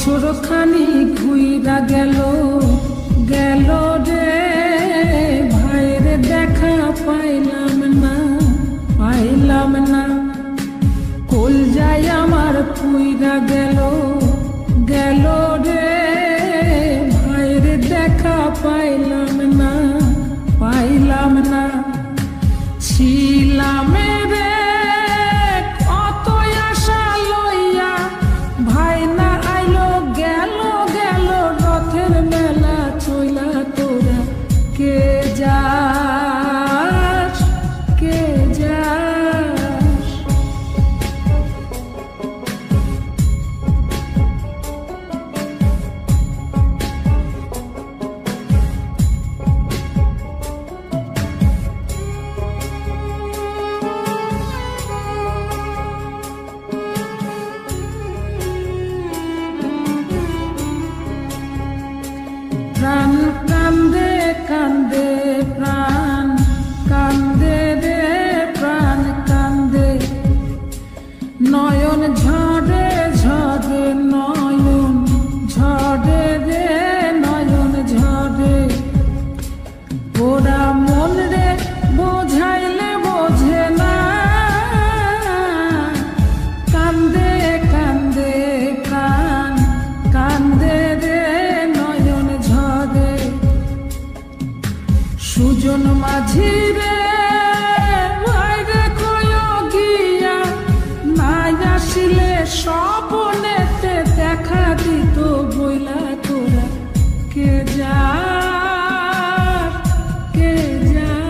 বছর খানি ঘুইরা গেল গেল রে ভাইরে দেখা পাইলাম না কল যায় আমার পুইরা গেল গেল রে ভাইরে দেখা পাইলাম না ছিলাম রে কত আশা লইয়া ভাই না আইলো গেল গেল রথের মেলা চইলা তোরা কে যাস কে যাস প্রাণ কান্দে কান্দে প্রাণ কান্দে রে প্রাণ কান্দে নয়ন ঝরে ঝরে নয়ন ঝরে রে নয়ন ঝরে ওরা মন রে বোঝাইলে বোঝে না কান্দে কান্দে প্রাণ কান্দে রে সুজন মাঝি রে ভাইরে কয় গিয়া নাই আসিলে স্বপনেতে দেখা দিত বইলা তোরা কে যাস কে যাস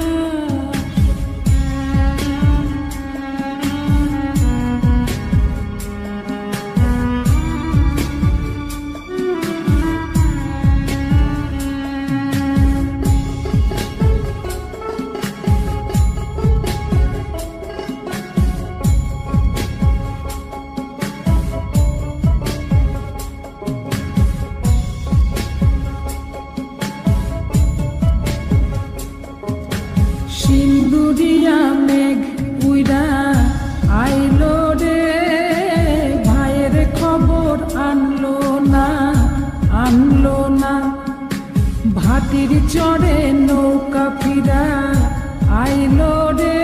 সিন্দুরিয়া মেঘ উইরা আইলো রে ভাইয়ের খবর আনলো না ভাটির চড়ে নৌকা ফিরা আইলো রে